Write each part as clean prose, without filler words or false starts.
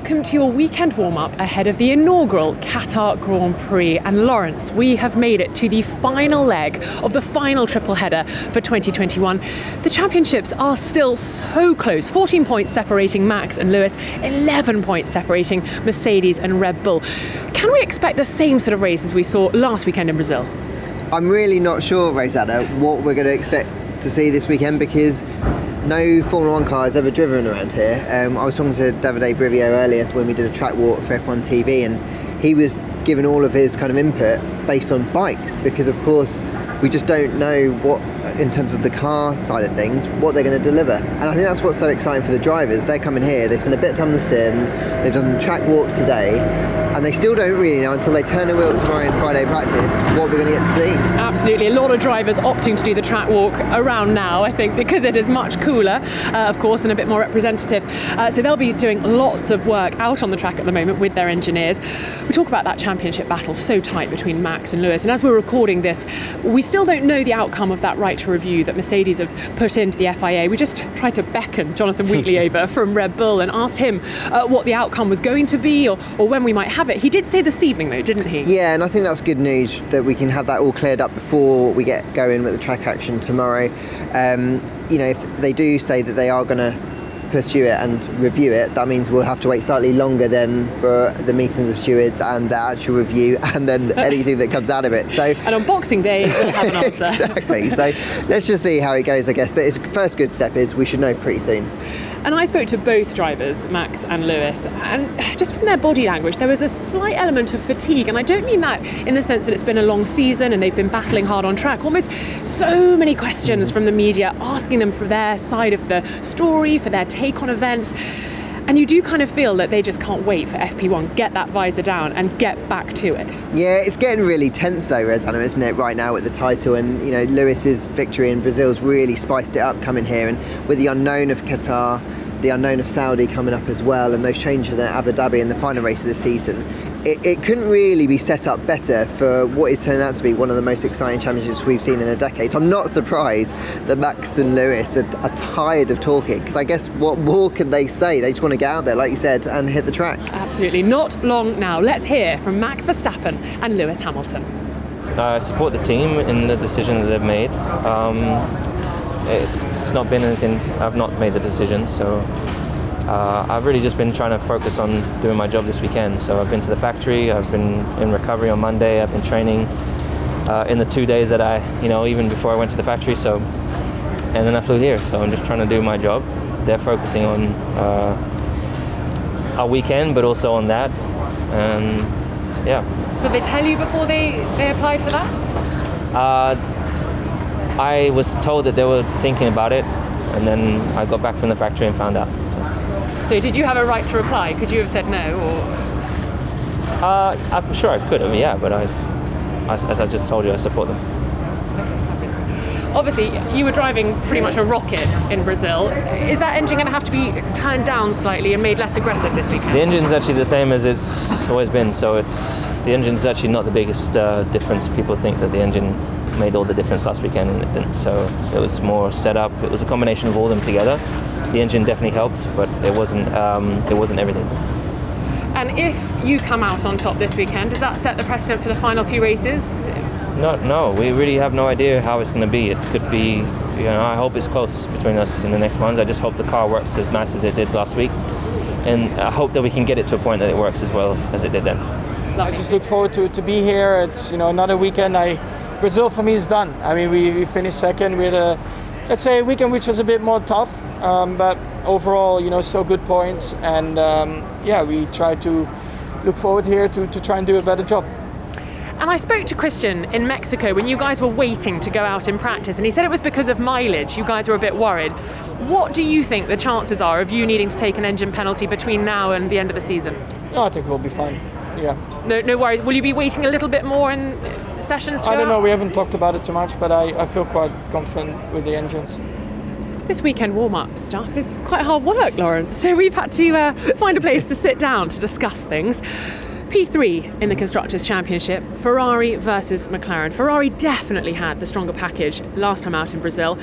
welcome to your weekend warm-up ahead of the inaugural Qatar Grand Prix. And Lawrence, we have made it to the final leg of the final triple header for 2021. The championships are still so close, 14 points separating Max and Lewis, 11 points separating Mercedes and Red Bull. Can we expect the same sort of race as we saw last weekend in Brazil? I'm really not sure, Rosanna, what we're going to expect to see this weekend, because no Formula 1 car has ever driven around here. I was talking to Davide Brivio earlier when we did a track walk for F1 TV, and he was giving all of his kind of input based on bikes, because of course we just don't know what, in terms of the car side of things, what they're going to deliver. And I think that's what's so exciting for the drivers. They're coming here, they spend a bit of time in the sim, they've done track walks today, and they still don't really know until they turn the wheel tomorrow in Friday practice what we're going to get to see. Absolutely. A lot of drivers opting to do the track walk around now, I think, because it is much cooler, of course, and a bit more representative. So they'll be doing lots of work out on the track at the moment with their engineers. We talk about that championship battle so tight between Max and Lewis, and as we're recording this, we still don't know the outcome of that right to review that Mercedes have put into the FIA. We just tried to beckon Jonathan Wheatley over from Red Bull and asked him what the outcome was going to be, or when we might have it. He did say this evening though, didn't he? Yeah, and I think that's good news that we can have that all cleared up before we get going with the track action tomorrow. If they do say that they are going to pursue it and review it, that means we'll have to wait slightly longer then for the meetings of stewards and the actual review and then anything that comes out of it. So, and on Boxing Day we'll have an answer. Exactly. So let's just see how it goes, I guess. But its first good step is we should know pretty soon. And I spoke to both drivers, Max and Lewis, and just from their body language, there was a slight element of fatigue. And I don't mean that in the sense that it's been a long season and they've been battling hard on track. Almost so many questions from the media asking them for their side of the story, for their take on events. And you do kind of feel that they just can't wait for FP1, get that visor down and get back to it. Yeah, it's getting really tense though, Rosanna, isn't it, right now with the title? And, Lewis's victory in Brazil's really spiced it up coming here. And with the unknown of Qatar, the unknown of Saudi coming up as well, and those changes in Abu Dhabi in the final race of the season, it couldn't really be set up better for what is turning out to be one of the most exciting championships we've seen in a decade. So I'm not surprised that Max and Lewis are tired of talking, because I guess what more can they say? They just want to get out there, like you said, and hit the track. Absolutely. Not long now. Let's hear from Max Verstappen and Lewis Hamilton. I support the team in the decision that they've made. It's not been anything, I've not made the decision, so I've really just been trying to focus on doing my job this weekend. So I've been to the factory, I've been in recovery on Monday, I've been training in the 2 days that even before I went to the factory, and then I flew here. So I'm just trying to do my job. They're focusing on our weekend, but also on that, and yeah. Did they tell you before they applied for that? I was told that they were thinking about it, and then I got back from the factory and found out. So did you have a right to reply? Could you have said no? I'm sure I could have, yeah, but as I just told you, I support them. Obviously, you were driving pretty much a rocket in Brazil. Is that engine going to have to be turned down slightly and made less aggressive this weekend? The engine's actually the same as it's always been, so the engine's actually not the biggest difference. People think that the engine made all the difference last weekend, and it didn't. So it was more set up. It was a combination of all of them together. The engine definitely helped, but it wasn't everything. And if you come out on top this weekend, does that set the precedent for the final few races? No, we really have no idea how it's going to be. It could be, I hope it's close between us in the next ones. I just hope the car works as nice as it did last week, and I hope that we can get it to a point that it works as well as it did then. I just look forward to be here. It's another weekend. Brazil for me is done. I mean, we finished second. We had a weekend which was a bit more tough, but overall, still good points. And we try to look forward here to try and do a better job. And I spoke to Christian in Mexico when you guys were waiting to go out in practice, and he said it was because of mileage. You guys were a bit worried. What do you think the chances are of you needing to take an engine penalty between now and the end of the season? No, I think we'll be fine. Yeah. No worries. Will you be waiting a little bit more in sessions to go I don't know. out? We haven't talked about it too much, but I feel quite confident with the engines. This weekend warm-up stuff is quite hard work, Lawrence. So we've had to find a place to sit down to discuss things. P3 in the Constructors' Championship, Ferrari versus McLaren. Ferrari definitely had the stronger package last time out in Brazil.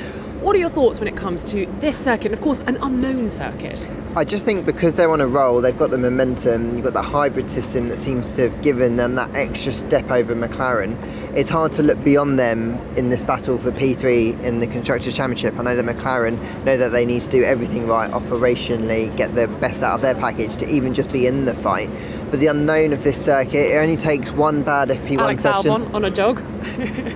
What are your thoughts when it comes to this circuit, and of course an unknown circuit? I just think because they're on a roll, they've got the momentum, you've got that hybrid system that seems to have given them that extra step over McLaren. It's hard to look beyond them in this battle for P3 in the Constructors' Championship. I know that McLaren know that they need to do everything right operationally, get the best out of their package to even just be in the fight. But the unknown of this circuit, it only takes one bad FP1 Alex session. Albon on a jog.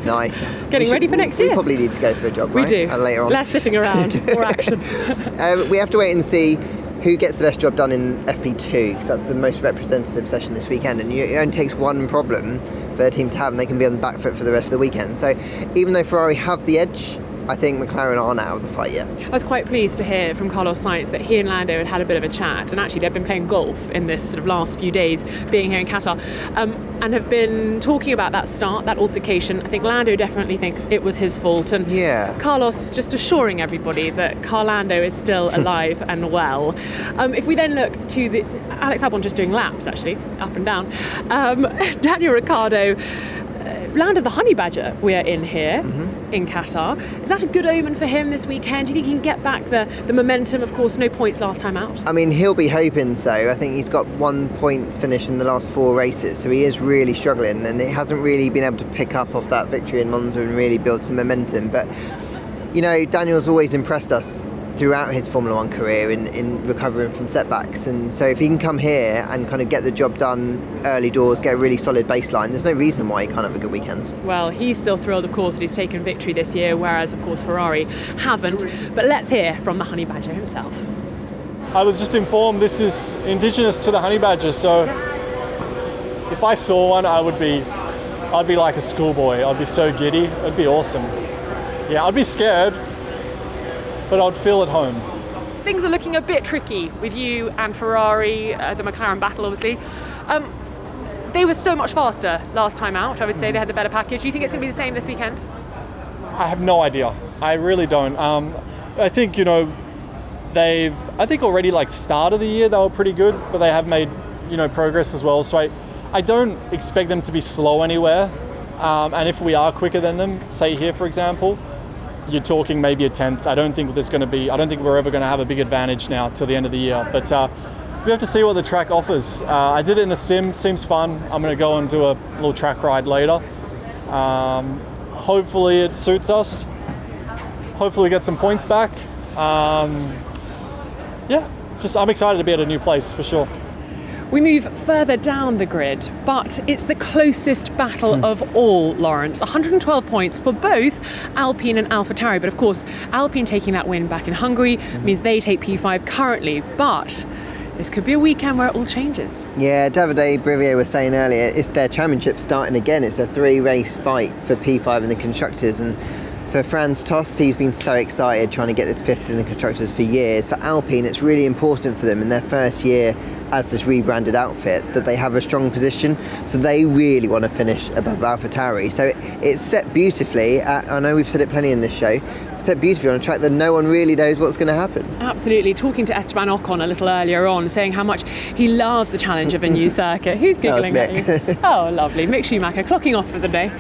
Nice. Getting ready for next year. We probably need to go for a jog, We right? do. Later on. Less sitting around, more action. We have to wait and see who gets the best job done in FP2, because that's the most representative session this weekend, and it only takes one problem for their team to have and they can be on the back foot for the rest of the weekend. So even though Ferrari have the edge, I think McLaren aren't out of the fight yet. I was quite pleased to hear from Carlos Sainz that he and Lando had a bit of a chat, and actually they've been playing golf in this sort of last few days being here in Qatar, and have been talking about that start, that altercation. I think Lando definitely thinks it was his fault, and Carlos just assuring everybody that Lando is still alive and well. If we then look to the Alex Albon just doing laps actually up and down, Daniel Ricciardo landed the Honey Badger we're in here in Qatar. Is that a good omen for him this weekend? Do you think he can get back the momentum? Of course, no points last time out. I mean, he'll be hoping so. I think he's got 1 point finish in the last 4 races, so he is really struggling, and he hasn't really been able to pick up off that victory in Monza and really build some momentum. But, you know, Daniel's always impressed us throughout his Formula 1 career in recovering from setbacks, and so if he can come here and kind of get the job done early doors, get a really solid baseline, there's no reason why he can't have a good weekend. Well, he's still thrilled, of course, that he's taken victory this year, whereas, of course, Ferrari haven't. But let's hear from the Honey Badger himself. I was just informed this is indigenous to the Honey Badger, so if I saw one, I'd be like a schoolboy. I'd be so giddy. It'd be awesome. Yeah, I'd be scared, but I'd feel at home. Things are looking a bit tricky with you and Ferrari, the McLaren battle, obviously. They were so much faster last time out, I would say. They had the better package. Do you think it's going to be the same this weekend? I have no idea. I really don't. I think, you know, I think already like start of the year they were pretty good, but they have made, you know, progress as well. So I don't expect them to be slow anywhere. And if we are quicker than them, say here, for example, you're talking maybe a 10th. I don't think we're ever going to have a big advantage now till the end of the year. But we have to see what the track offers. I did it in the sim. Seems fun. I'm going to go and do a little track ride later. Hopefully it suits us. Hopefully get some points back. I'm excited to be at a new place for sure. We move further down the grid, but it's the closest battle of all, Lawrence. 112 points for both Alpine and AlphaTauri, but of course, Alpine taking that win back in Hungary means they take P5 currently, but this could be a weekend where it all changes. Yeah, Davide Brivier was saying earlier, it's their championship starting again. It's a 3-race fight for P5 in the Constructors, and for Franz Tost, he's been so excited trying to get this 5th in the Constructors for years. For Alpine, it's really important for them in their first year as this rebranded outfit that they have a strong position, so they really want to finish above AlphaTauri. So it's set beautifully, I know we've said it plenty in this show, set beautifully on a track that no one really knows what's going to happen. Absolutely. Talking to Esteban Ocon a little earlier on, saying how much he loves the challenge of a new circuit. Who's giggling at you? Oh, lovely. Mick Schumacher clocking off for the day.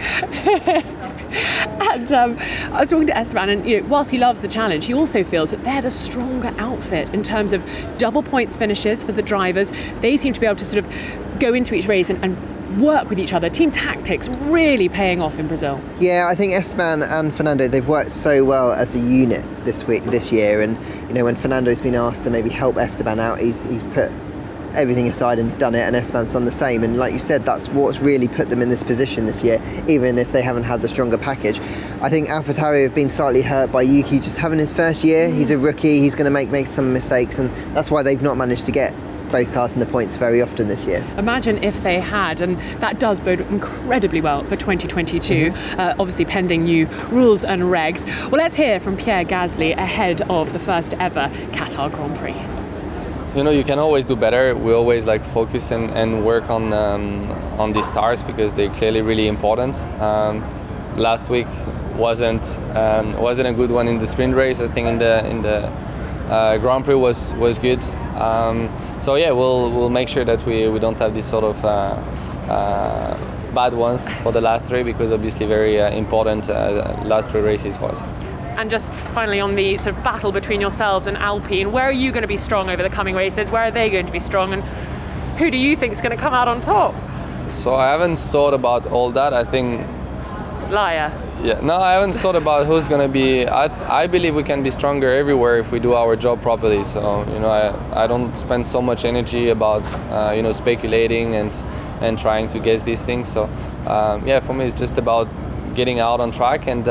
And I was talking to Esteban, and you know, whilst he loves the challenge, he also feels that they're the stronger outfit in terms of double points finishes for the drivers. They seem to be able to sort of go into each race and work with each other. Team tactics really paying off in Brazil. Yeah, I think Esteban and Fernando, they've worked so well as a unit this year, and you know, when Fernando's been asked to maybe help Esteban out, he's put everything aside and done it, and Esteban's done the same, and like you said, that's what's really put them in this position this year, even if they haven't had the stronger package. I think AlphaTauri have been slightly hurt by Yuki just having his first year. He's a rookie, he's going to make some mistakes, and that's why they've not managed to get both cars in the points very often this year. Imagine if they had, and that does bode incredibly well for 2022, obviously pending new rules and regs. Well, let's hear from Pierre Gasly ahead of the first ever Qatar Grand Prix. You know, you can always do better. We always focus and work on these stars because they're clearly really important. Last week wasn't a good one in the sprint race. I think in the Grand Prix was good. So yeah, we'll make sure that we don't have this sort of bad ones for the last 3, because obviously very important last 3 races for us. And just finally on the sort of battle between yourselves and Alpine, where are you going to be strong over the coming races? Where are they going to be strong? And who do you think is going to come out on top? So I haven't thought about all that. I think... Liar. Yeah, no, I haven't thought about who's going to be... I believe we can be stronger everywhere if we do our job properly. So, I don't spend so much energy about, speculating and trying to guess these things. So, for me, it's just about getting out on track and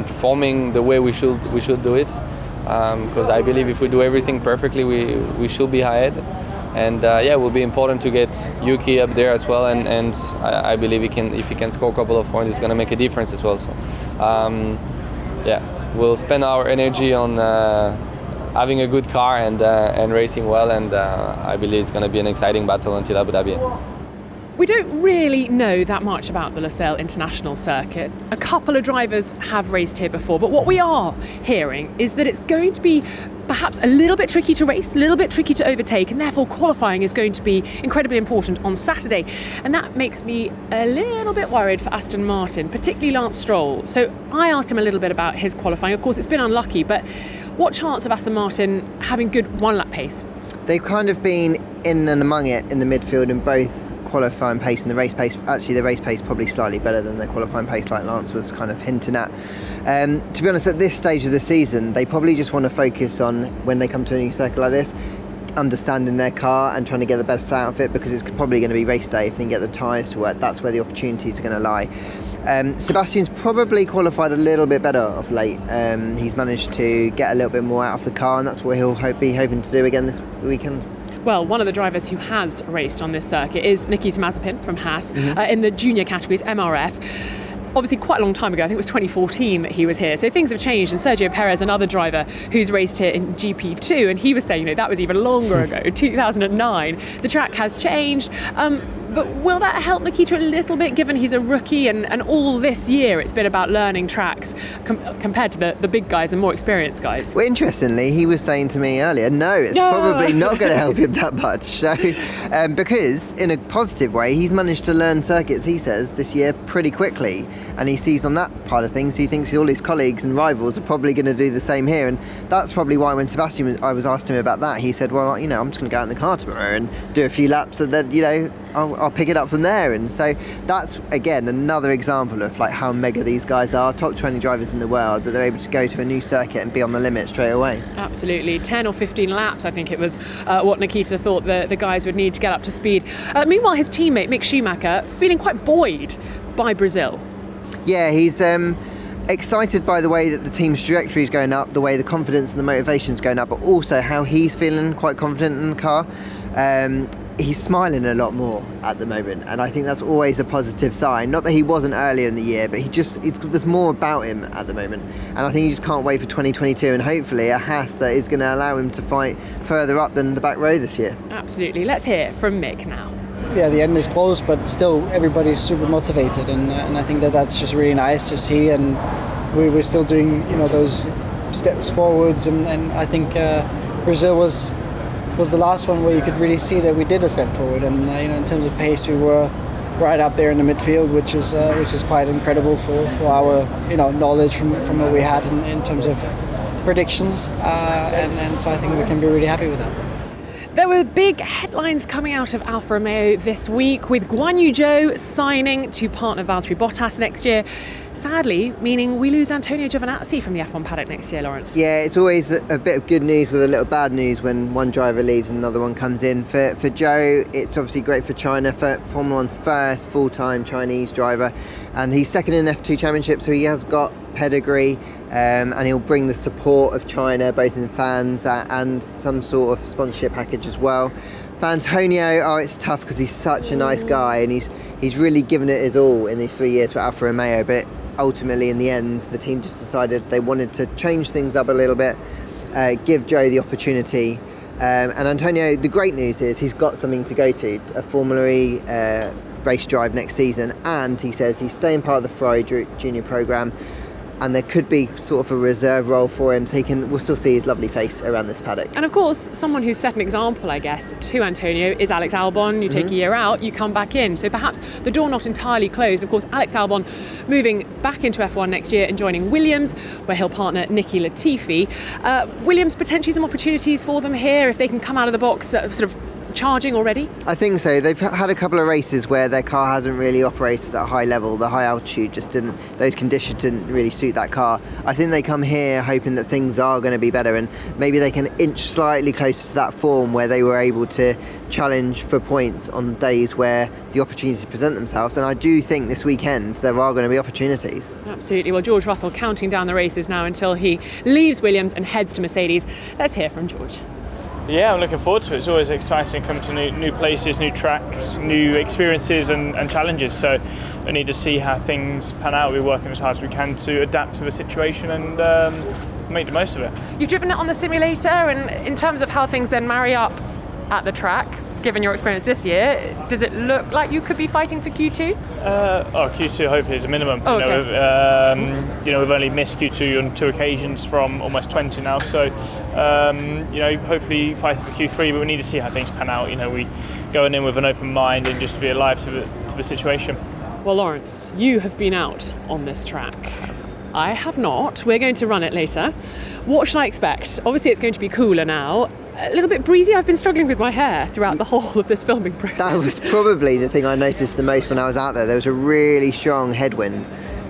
performing the way we should do it. Because I believe if we do everything perfectly, we should be ahead. And it will be important to get Yuki up there as well. And I believe if he can score a couple of points, it's going to make a difference as well. So, we'll spend our energy on having a good car and racing well. And I believe it's going to be an exciting battle until Abu Dhabi. We don't really know that much about the Losail International Circuit. A couple of drivers have raced here before, but what we are hearing is that it's going to be perhaps a little bit tricky to race, a little bit tricky to overtake, and therefore qualifying is going to be incredibly important on Saturday. And that makes me a little bit worried for Aston Martin, particularly Lance Stroll. So I asked him a little bit about his qualifying. Of course, it's been unlucky, but what chance of Aston Martin having good one-lap pace? They've kind of been in and among it in the midfield in both qualifying pace and the race pace. Actually, the race pace probably slightly better than the qualifying pace, like Lance was kind of hinting at. To be honest, at this stage of the season, they probably just want to focus on, when they come to a new circuit like this, understanding their car and trying to get the best out of it, because it's probably going to be race day. If they can get the tyres to work, that's where the opportunities are going to lie. Sebastian's probably qualified a little bit better of late. He's managed to get a little bit more out of the car, and that's what he'll be hoping to do again this weekend. Well, one of the drivers who has raced on this circuit is Nikita Mazepin from Haas in the junior categories, MRF. Obviously quite a long time ago, I think it was 2014 that he was here. So things have changed, and Sergio Perez, another driver who's raced here in GP2, and he was saying, that was even longer ago, 2009. The track has changed. But will that help Nikita a little bit, given he's a rookie and all this year it's been about learning tracks compared to the big guys and more experienced guys? Well, interestingly, he was saying to me earlier, no, it's probably not going to help him that much. So, because in a positive way, he's managed to learn circuits, he says, this year pretty quickly. And he sees on that part of things, he thinks all his colleagues and rivals are probably going to do the same here. And that's probably why when I was asked him about that, he said, well, I'm just going to go out in the car tomorrow and do a few laps, and then, I'll pick it up from there. And so that's, again, another example of like how mega these guys are, top 20 drivers in the world, that they're able to go to a new circuit and be on the limit straight away. Absolutely. 10 or 15 laps, I think it was what Nikita thought the guys would need to get up to speed. Meanwhile, his teammate Mick Schumacher feeling quite buoyed by Brazil. Yeah, he's excited by the way that the team's trajectory is going up, the way the confidence and the motivation is going up, but also how he's feeling quite confident in the car. He's smiling a lot more at the moment, and I think that's always a positive sign. Not that he wasn't earlier in the year, but there's more about him at the moment, and I think he just can't wait for 2022 and hopefully a Haas that is going to allow him to fight further up than the back row this year. Absolutely. Let's hear from Mick now. Yeah, the end is close, but still everybody's super motivated, and I think that's just really nice to see, and we're still doing those steps forwards, and I think Brazil was the last one where you could really see that we did a step forward, and in terms of pace we were right up there in the midfield, which is quite incredible for our knowledge from what we had in terms of predictions, and so I think we can be really happy with that. There were big headlines coming out of Alfa Romeo this week, with Guan Yu Zhou signing to partner Valtteri Bottas next year. Sadly, meaning we lose Antonio Giovinazzi from the F1 paddock next year, Lawrence. Yeah, it's always a bit of good news with a little bad news when one driver leaves and another one comes in. For Zhou, it's obviously great for China, for Formula One's first full-time Chinese driver, and he's second in the F2 Championship, so he has got pedigree, and he'll bring the support of China, both in fans and some sort of sponsorship package as well. For Antonio, it's tough because he's such a nice guy, and he's really given it his all in these 3 years for Alfa Romeo, but ultimately in the end the team just decided they wanted to change things up a little bit, give Zhou the opportunity, and Antonio, the great news is he's got something to go to, a Formula E race drive next season, and he says he's staying part of the Ferrari junior programme, and there could be sort of a reserve role for him, so we'll still see his lovely face around this paddock. And of course, someone who's set an example, I guess, to Antonio is Alex Albon. You take a year out, you come back in. So perhaps the door not entirely closed. Of course, Alex Albon moving back into F1 next year and joining Williams, where he'll partner Nicky Latifi. Williams, potentially some opportunities for them here if they can come out of the box sort of charging already? I think so. They've had a couple of races where their car hasn't really operated at a high level. The high altitude those conditions didn't really suit that car. I think they come here hoping that things are going to be better, and maybe they can inch slightly closer to that form where they were able to challenge for points on days where the opportunities present themselves. And I do think this weekend there are going to be opportunities. Absolutely. Well, George Russell counting down the races now until he leaves Williams and heads to Mercedes. Let's hear from George. Yeah, I'm looking forward to it. It's always exciting coming to new places, new tracks, new experiences and challenges. So we need to see how things pan out. We're working as hard as we can to adapt to the situation and make the most of it. You've driven it on the simulator, and in terms of how things then marry up at the track, given your experience this year, does it look like you could be fighting for Q2? Q2 hopefully is a minimum. Oh, okay. We've only missed Q2 on 2 occasions from almost 20 now. So, hopefully fighting for Q3, but we need to see how things pan out. We going in with an open mind and just to be alive to the situation. Well, Lawrence, you have been out on this track. I have not. We're going to run it later. What should I expect? Obviously, it's going to be cooler now. A little bit breezy. I've been struggling with my hair throughout the whole of this filming process. That was probably the thing I noticed the most when I was out there. There was a really strong headwind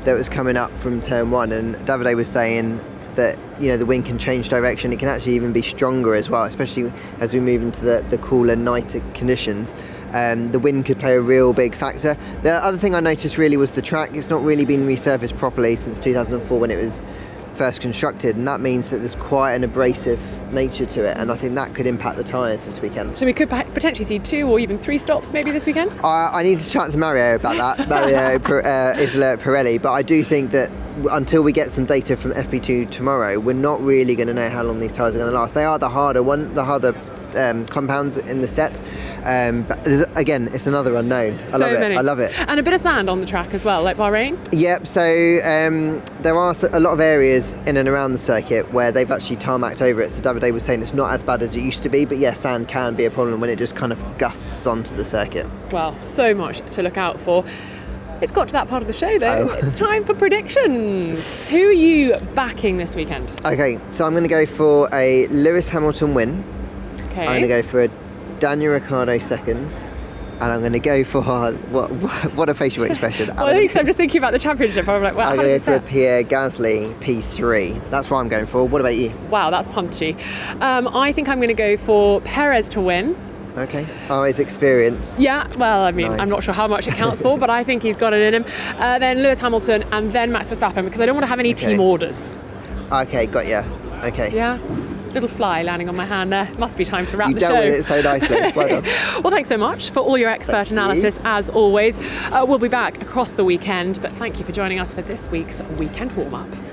that was coming up from turn 1, and Davide was saying that the wind can change direction. It can actually even be stronger as well, especially as we move into the cooler night conditions. The wind could play a real big factor. The other thing I noticed really was the track. It's not really been resurfaced properly since 2004 when it was first constructed, and that means that there's quite an abrasive nature to it, and I think that could impact the tyres this weekend. So we could potentially see 2 or even 3 stops maybe this weekend? I need to chat to Mario about that, Mario Isola Pirelli, but I do think that until we get some data from FP2 tomorrow, we're not really going to know how long these tyres are going to last. They are the harder compounds in the set, but again, it's another unknown. I love it. And a bit of sand on the track as well, like Bahrain? Yep, so there are a lot of areas in and around the circuit where they've actually tarmacked over it, so Davide was saying it's not as bad as it used to be, but yes, sand can be a problem when it just kind of gusts onto the circuit. Well, so much to look out for. It's got to that part of the show though. It's time for predictions. Who are you backing this weekend? Okay, so I'm going to go for a Lewis Hamilton win. Okay. I'm going to go for a Daniel Ricciardo second. And I'm going to go for what a facial expression. Well, I'm just thinking about the championship. I'm like, wow. I'm going to go for a Pierre Gasly P3. That's what I'm going for. What about you? Wow, that's punchy. I think I'm going to go for Perez to win. Okay. Oh, his experience. Yeah, well, I mean, nice. I'm not sure how much it counts for, but I think he's got it in him. Then Lewis Hamilton and then Max Verstappen, because I don't want to have any team orders. Okay, got ya. Okay. Yeah. Little fly landing on my hand there. Must be time to wrap the show. You dealt with it so nicely. Well done. Well, thanks so much for all your expert analysis, as always. We'll be back across the weekend, but thank you for joining us for this week's Weekend Warm-Up.